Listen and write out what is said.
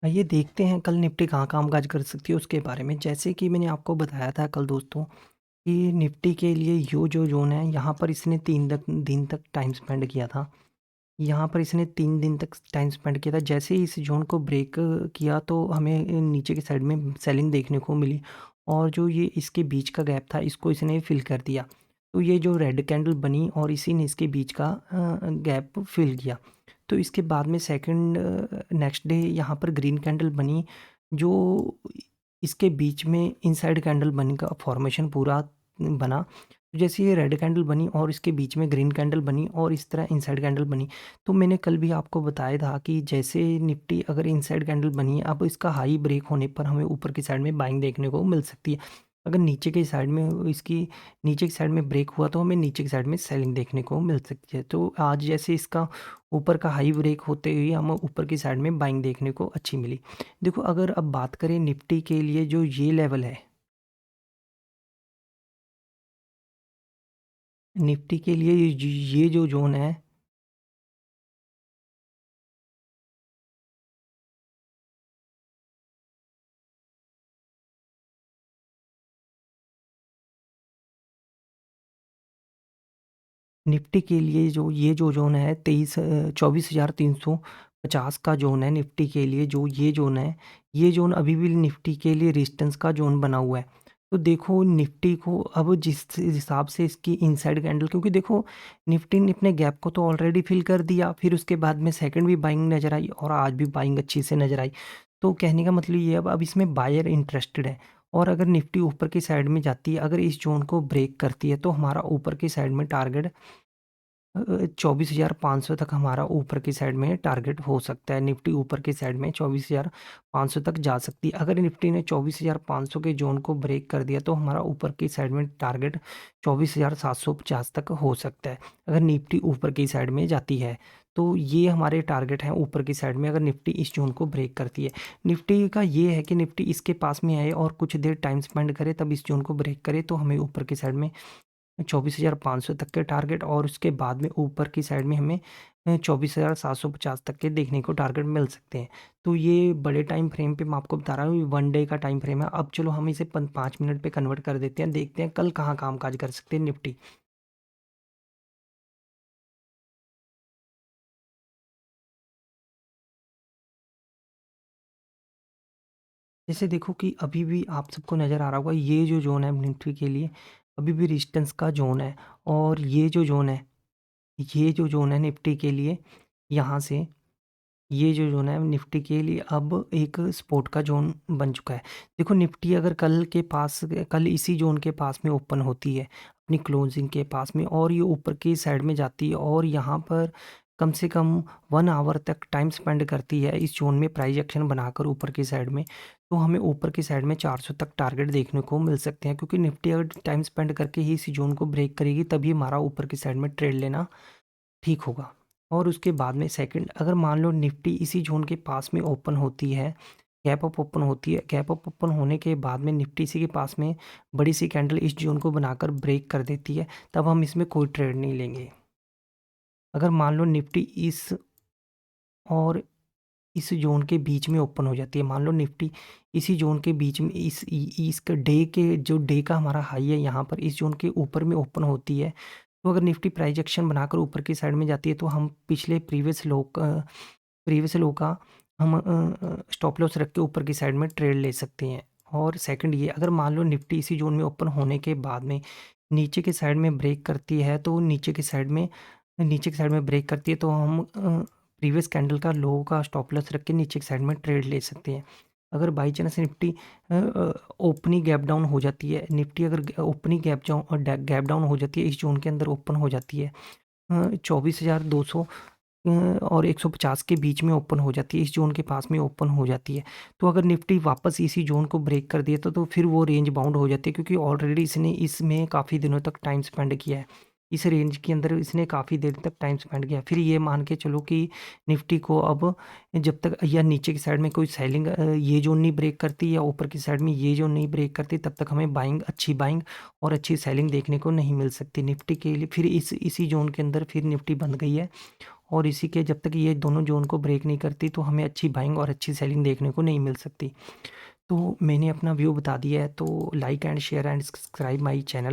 आइए देखते हैं कल निफ्टी कहाँ कामकाज कर सकती है उसके बारे में। जैसे कि मैंने आपको बताया था कल दोस्तों कि निफ्टी के लिए यो जो ज़ोन है यहाँ पर इसने 3 दिन तक टाइम स्पेंड किया था। यहाँ पर इसने 3 दिन तक टाइम स्पेंड किया था। जैसे ही इस ज़ोन को ब्रेक किया तो हमें नीचे की साइड में सेलिंग देखने को मिली और जो ये इसके बीच का गैप था इसको इसने फिल कर दिया। तो ये जो रेड कैंडल बनी और इसी ने इसके बीच का गैप फिल किया। तो इसके बाद में सेकंड नेक्स्ट डे यहाँ पर ग्रीन कैंडल बनी जो इसके बीच में इनसाइड कैंडल बनी का फॉर्मेशन पूरा बना। तो जैसे ये रेड कैंडल बनी और इसके बीच में ग्रीन कैंडल बनी और इस तरह इनसाइड कैंडल बनी। तो मैंने कल भी आपको बताया था कि जैसे निफ्टी अगर इनसाइड कैंडल बनी है अब इसका हाई ब्रेक होने पर हमें ऊपर की साइड में बाइंग देखने को मिल सकती है। अगर नीचे की साइड में इसकी नीचे की साइड में ब्रेक हुआ तो हमें नीचे की साइड में सेलिंग देखने को मिल सकती है। तो आज जैसे इसका ऊपर का हाई ब्रेक होते हुए हमें ऊपर की साइड में बाइंग देखने को अच्छी मिली। देखो अगर अब बात करें निफ्टी के लिए जो ये लेवल है, निफ्टी के लिए ये जो ज़ोन है, निफ्टी के लिए जो ये जो ज़ोन है 24,350 का ज़ोन है निफ्टी के लिए जो ये ज़ोन है, ये ज़ोन अभी भी निफ्टी के लिए रेजिस्टेंस का ज़ोन बना हुआ है। तो देखो निफ्टी को अब जिस हिसाब से इसकी इनसाइड कैंडल क्योंकि देखो निफ्टी ने अपने गैप को तो ऑलरेडी फिल कर दिया, फिर उसके बाद में सेकंड भी बाइंग नज़र आई और आज भी बाइंग अच्छी से नज़र आई। तो कहने का मतलब ये है अब इसमें बायर इंटरेस्टेड है और अगर निफ्टी ऊपर की साइड में जाती है, अगर इस ज़ोन को ब्रेक करती है तो हमारा ऊपर की साइड में टारगेट 24,500 तक हमारा ऊपर की साइड में टारगेट हो सकता है। निफ्टी ऊपर की साइड में 24,500 तक जा सकती है। अगर निफ्टी ने 24,500 के ज़ोन को ब्रेक कर दिया तो हमारा ऊपर की साइड में टारगेट 24,750 तक हो सकता है, अगर निफ्टी ऊपर की साइड में जाती है। तो ये हमारे टारगेट हैं ऊपर की साइड में अगर निफ्टी इस ज़ोन को ब्रेक करती है। निफ्टी का ये है कि निफ्टी इसके पास में आए और कुछ देर टाइम स्पेंड करे तब इस ज़ोन को ब्रेक करे तो हमें ऊपर की साइड में 24,500 तक के टारगेट और उसके बाद में ऊपर की साइड में हमें 24,750 तक के देखने को टारगेट मिल सकते हैं। तो ये बड़े टाइम फ्रेम पे मैं आपको बता रहा हूँ 1 डे का टाइम फ्रेम है। अब चलो हम इसे 5 मिनट पे कन्वर्ट कर देते हैं, देखते हैं कल कहाँ कामकाज कर सकते हैं निफ्टी। जैसे देखो कि अभी भी आप सबको नज़र आ रहा होगा ये जो ज़ोन है निफ्टी के लिए अभी भी रेजिस्टेंस का ज़ोन है और ये जो ज़ोन है निफ्टी के लिए यहाँ से ये जो ज़ोन है निफ्टी के लिए अब एक सपोर्ट का ज़ोन बन चुका है। देखो निफ्टी अगर कल इसी ज़ोन के पास में ओपन होती है, अपनी क्लोजिंग के पास में और ये ऊपर की साइड में जाती है और यहाँ पर कम से कम 1 आवर तक टाइम स्पेंड करती है इस ज़ोन में प्राइस एक्शन बनाकर ऊपर की साइड में, तो हमें ऊपर की साइड में 400 तक टारगेट देखने को मिल सकते हैं क्योंकि निफ्टी अगर टाइम स्पेंड करके ही इस ज़ोन को ब्रेक करेगी तभी हमारा ऊपर की साइड में ट्रेड लेना ठीक होगा। और उसके बाद में सेकंड अगर मान लो निफ्टी इसी ज़ोन के पास में ओपन होती है, गैप अप ओपन होती है, गैप अप ओपन होने के बाद में निफ्टी इसी के पास में बड़ी सी कैंडल इस ज़ोन को बनाकर ब्रेक कर देती है, तब हम इसमें कोई ट्रेड नहीं लेंगे। अगर मान लो निफ्टी और इस ज़ोन के बीच में ओपन हो जाती है, मान लो निफ्टी इसी ज़ोन के बीच में इसका डे का हमारा हाई है यहाँ पर इस ज़ोन के ऊपर में ओपन होती है, तो अगर निफ्टी प्राइस एक्शन बनाकर ऊपर की साइड में जाती है तो हम पिछले प्रीवियस लो का हम स्टॉप लॉस रख के ऊपर की साइड में ट्रेड ले सकते हैं। और सेकंड ये अगर मान लो निफ्टी इसी ज़ोन में ओपन होने के बाद में नीचे की साइड में ब्रेक करती है तो नीचे की साइड में ब्रेक करती है तो हम प्रीवियस कैंडल का लो का स्टॉप लॉस रख के नीचे की साइड में ट्रेड ले सकते हैं। अगर by chance Nifty opening gap down हो जाती है, निफ्टी अगर ओपनिंग गैप डाउन हो जाती है इस ज़ोन के अंदर ओपन हो जाती है 24,200 और 150 के बीच में ओपन हो जाती है, इस ज़ोन के पास में ओपन हो जाती है। तो अगर निफ्टी वापस इसी ज़ोन को ब्रेक कर दिया तो फिर वो रेंज बाउंड हो जाती है क्योंकि ऑलरेडी इसने इसमें काफ़ी दिनों तक टाइम स्पेंड किया है। इस रेंज के अंदर इसने काफ़ी देर तक टाइम स्पेंड किया। फिर ये मान के चलो कि निफ्टी को अब जब तक या नीचे की साइड में कोई सेलिंग ये ज़ोन नहीं ब्रेक करती या ऊपर की साइड में ये ज़ोन नहीं ब्रेक करती, तब तक हमें अच्छी बाइंग और अच्छी सेलिंग देखने को नहीं मिल सकती निफ्टी के लिए। फिर इसी ज़ोन के अंदर फिर निफ्टी बंद गई है, और इसी के जब तक ये दोनों ज़ोन को ब्रेक नहीं करती तो हमें अच्छी बाइंग और अच्छी सेलिंग देखने को नहीं मिल सकती। तो मैंने अपना व्यू बता दिया है, तो like and share and subscribe my channel.